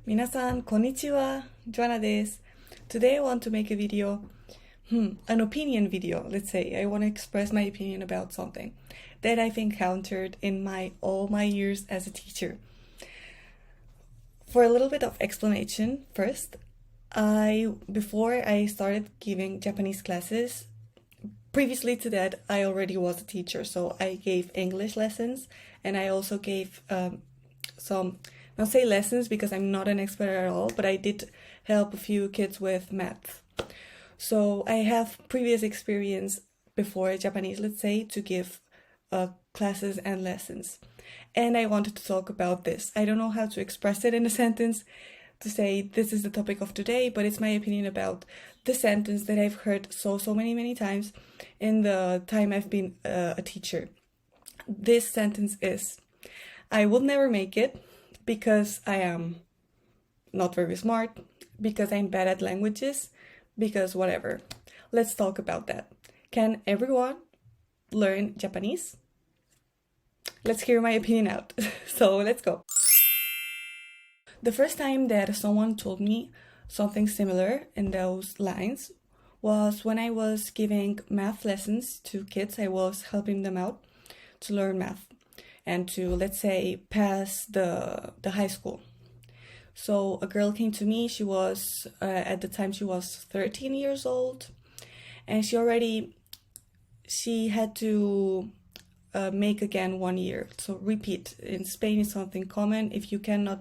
皆さん、こんにちは。Joanna です。Today I want to make a video, an opinion video, let's say. I want to express my opinion about something that I've encountered in all my years as a teacher. For a little bit of explanation, first, before I started giving Japanese classes, previously to that, I already was a teacher, so I gave English lessons and I also gave some, not say lessons because I'm not an expert at all, but I did help a few kids with math. So I have previous experience before Japanese, let's say, to give classes and lessons. And I wanted to talk about this. I don't know how to express it in a sentence to say this is the topic of today, but it's my opinion about the sentence that I've heard so many times in the time I've been a teacher. This sentence is, I will never make it because I am not very smart, because I'm bad at languages, because whatever. Let's talk about that. Can everyone learn Japanese? Let's hear my opinion out. So let's go. The first time that someone told me something similar in those lines was when I was giving math lessons to kids. I was helping them out to learn math and to, let's say, pass the high school. So a girl came to me. She was, at the time, she was 13 years old, and she had to make again 1 year. So repeat. In Spain is something common. If you cannot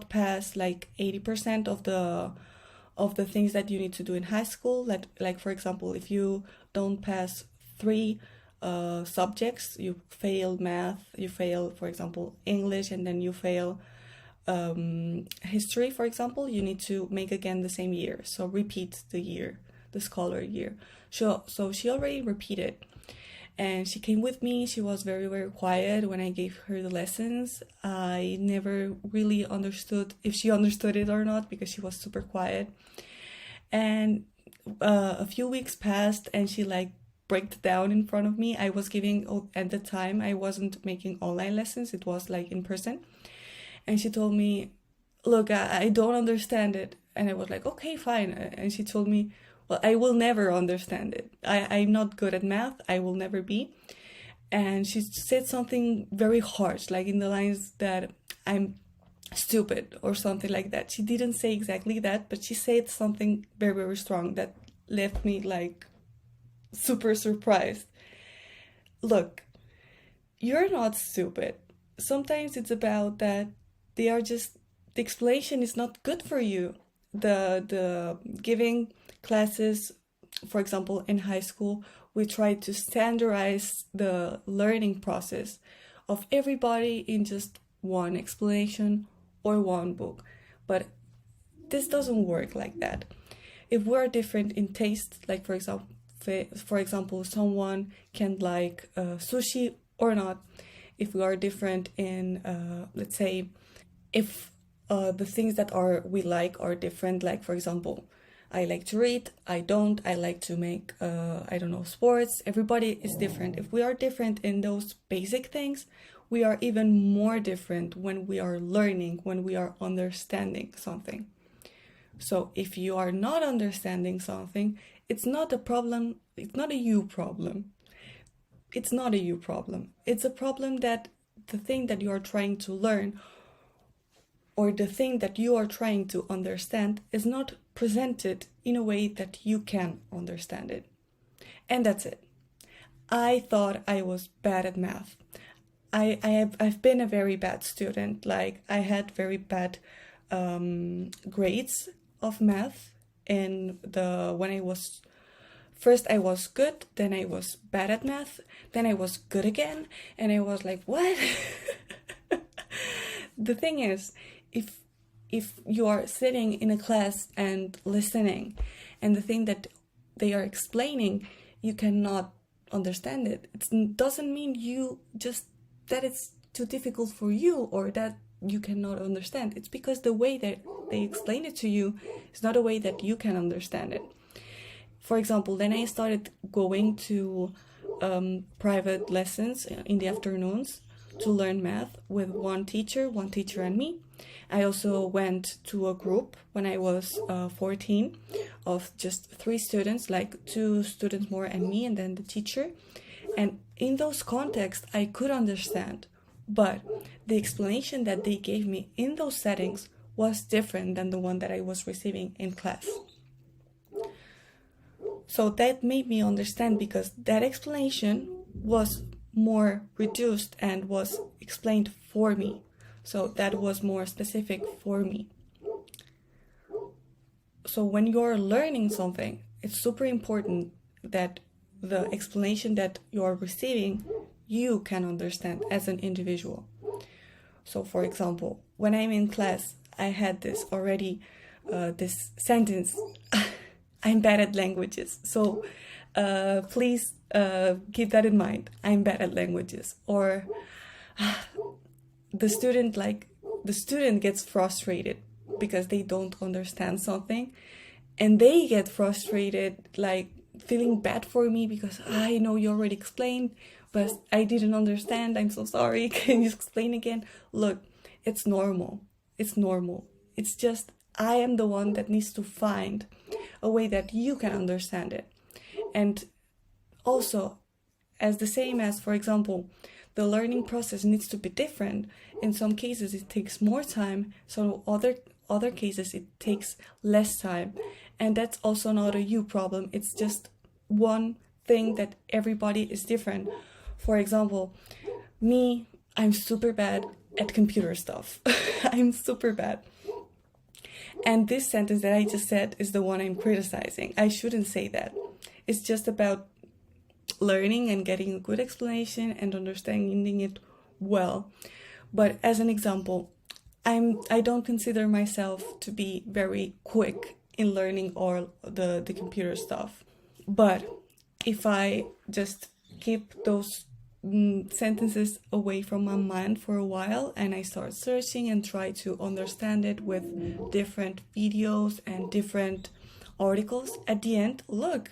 pass like 80% of the things that you need to do in high school, like for example, if you don't pass 3 subjects, you fail math, you fail, for example, English, and then you fail history, for example, you need to make again the same year. So repeat the year, the scholar year. So she already repeated. And she came with me. She was very quiet when I gave her the lessons. I never really understood if she understood it or not because she was super quiet. And a few weeks passed and she broke down in front of me. I was giving, at the time, I wasn't making online lessons. It was in person. And she told me, look, I don't understand it. And I was like, okay, fine. And she told me, well, I will never understand it. I'm not good at math. I will never be. And she said something very harsh, like in the lines that I'm stupid or something like that. She didn't say exactly that, but she said something very strong that left me super surprised. Look, you're not stupid. Sometimes it's about that the explanation is not good for you. The giving classes, for example, in high school, we try to standardize the learning process of everybody in just one explanation or one book. But this doesn't work like that. If we're different in taste, like for example, someone can like sushi or not. If we are different in, let's say, if the things that we like are different, like for example, I like to read, I don't, I like to make, sports. Everybody is different. If we are different in those basic things, we are even more different when we are learning, when we are understanding something. So if you are not understanding something, it's not a problem, it's not a you problem. It's not a you problem. It's a problem that the thing that you are trying to learn or the thing that you are trying to understand is not presented in a way that you can understand it. And that's it. I thought I was bad at math. I've been a very bad student. Like I had very bad grades of math when I was first I was good, then I was bad at math, then I was good again, and I was like, what? The thing is, if you are sitting in a class and listening, and the thing that they are explaining, you cannot understand it. It doesn't mean that it's too difficult for you or that you cannot understand. It's because the way that they explain it to you is not a way that you can understand it. For example, then I started going to private lessons in the afternoons to learn math with one teacher and me. I also went to a group when I was 14 of just 3 students, like 2 students more and me, and then the teacher. And in those contexts, I could understand. But the explanation that they gave me in those settings was different than the one that I was receiving in class. So that made me understand, because that explanation was more reduced and was explained for me. So that was more specific for me. So when you're learning something, it's super important that the explanation that you're receiving, you can understand as an individual. So for example, when I'm in class, I had this already, this sentence, I'm bad at languages. So please keep that in mind. I'm bad at languages. Or the student gets frustrated because they don't understand something, and they get frustrated, like feeling bad for me because I know you already explained, but I didn't understand. I'm so sorry. Can you explain again? Look, it's normal. It's normal. It's just I am the one that needs to find a way that you can understand it. And also, as the same as, for example, the learning process needs to be different. In some cases, it takes more time. So other cases, it takes less time. And that's also not a you problem. It's just one thing that everybody is different. For example, me, I'm super bad at computer stuff. I'm super bad. And this sentence that I just said is the one I'm criticizing. I shouldn't say that. It's just about learning and getting a good explanation and understanding it well. But as an example, I don't consider myself to be very quick in learning all the computer stuff. But if I just keep those sentences away from my mind for a while and I start searching and try to understand it with different videos and different articles, at the end, look,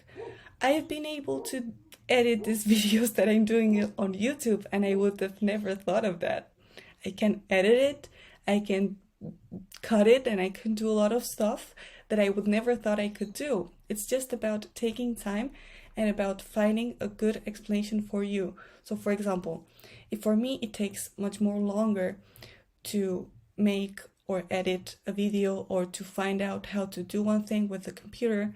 I've been able to edit these videos that I'm doing on YouTube, and I would have never thought of that. I can edit it, I can cut it, and I can do a lot of stuff that I would never thought I could do. It's just about taking time and about finding a good explanation for you. So for example, if for me it takes much more longer to make or edit a video or to find out how to do one thing with the computer,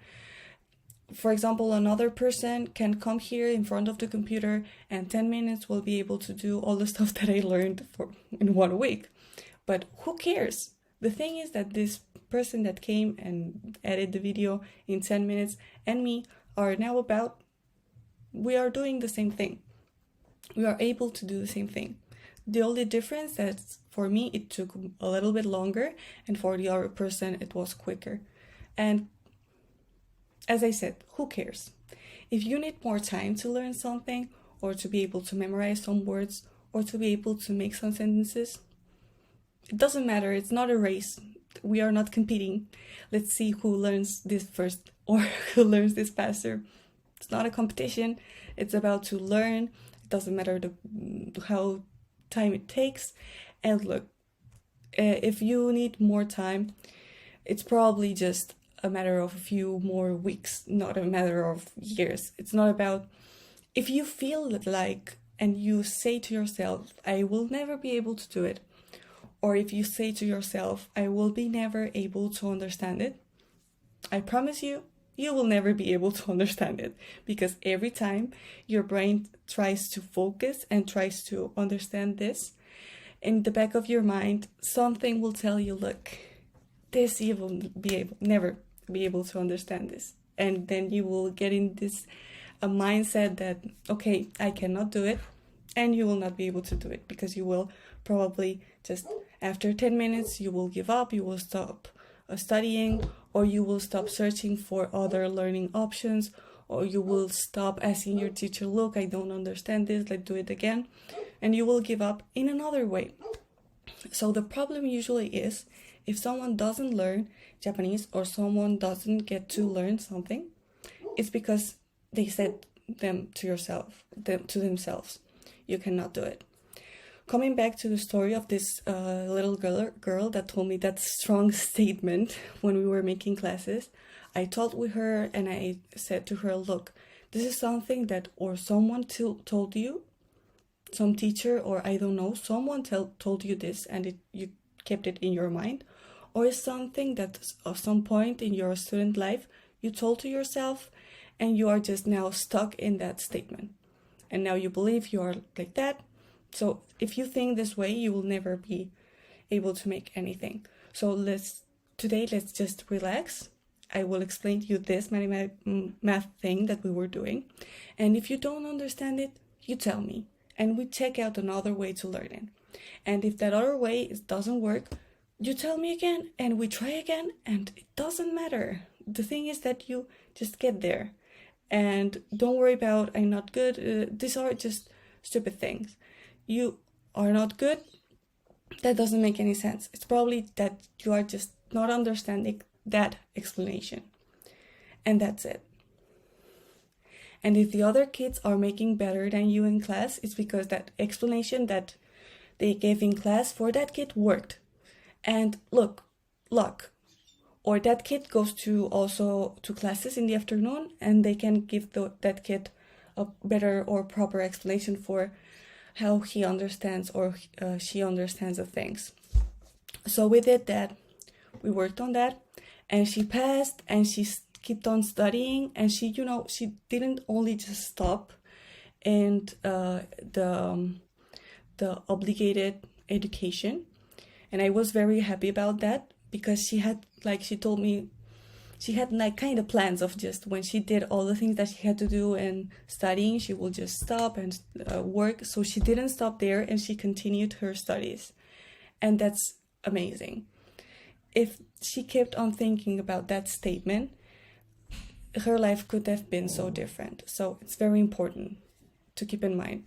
for example, another person can come here in front of the computer and 10 minutes will be able to do all the stuff that I learned in 1 week. But who cares? The thing is that this person that came and edited the video in 10 minutes and me are now we are doing the same thing. We are able to do the same thing. The only difference is for me, it took a little bit longer, and for the other person, it was quicker. And as I said, who cares? If you need more time to learn something, or to be able to memorize some words, or to be able to make some sentences, it doesn't matter. It's not a race. We are not competing. Let's see who learns this first or who learns this faster. It's not a competition. It's about to learn. It doesn't matter how time it takes. And look, if you need more time, it's probably just a matter of a few more weeks, not a matter of years. It's not about, if you feel like and you say to yourself, I will never be able to do it, or if you say to yourself, I will be never able to understand it, I promise you, you will never be able to understand it, because every time your brain tries to focus and tries to understand this, in the back of your mind, something will tell you, look, this you will never be able to understand this. And then you will get in this mindset that, okay, I cannot do it, and you will not be able to do it, because you will probably just, after 10 minutes, you will give up, you will stop studying, or you will stop searching for other learning options, or you will stop asking your teacher, look, I don't understand this, let's do it again, and you will give up in another way. So the problem usually is, if someone doesn't learn Japanese or someone doesn't get to learn something, it's because they said to themselves, you cannot do it. coming back to the story of this little girl that told me that strong statement when we were making classes, I talked with her and I said to her, look, this is something that or someone told you, some teacher or I don't know, someone told you this and you kept it in your mind, or is something that at some point in your student life you told to yourself and you are just now stuck in that statement. And now you believe you are like that. So if you think this way, you will never be able to make anything. So today let's just relax. I will explain to you this math thing that we were doing. And if you don't understand it, you tell me. And we check out another way to learn it. And if that other way doesn't work, you tell me again and we try again, and it doesn't matter. The thing is that you just get there. And don't worry about I'm not good. These are just stupid things. You are not good. That doesn't make any sense. It's probably that you are just not understanding that explanation. And that's it. And if the other kids are making better than you in class, it's because that explanation that they gave in class for that kid worked. And luck. Or that kid goes to classes in the afternoon and they can give that kid a better or proper explanation for how he understands or she understands the things. So we did that. We worked on that and she passed and she kept on studying, and she didn't only just stop in the obligated education. And I was very happy about that because she told me she had kind of plans of just when she did all the things that she had to do and studying, she will just stop and work. So she didn't stop there and she continued her studies. And that's amazing. If she kept on thinking about that statement, her life could have been so different. So it's very important to keep in mind.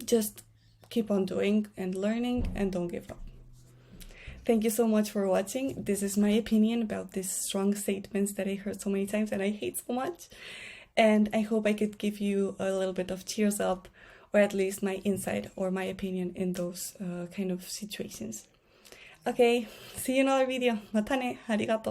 Just keep on doing and learning and don't give up. Thank you so much for watching. This is my opinion about these strong statements that I heard so many times and I hate so much. And I hope I could give you a little bit of cheers up, or at least my insight or my opinion in those kind of situations. Okay, see you in another video. またね。ありがとう。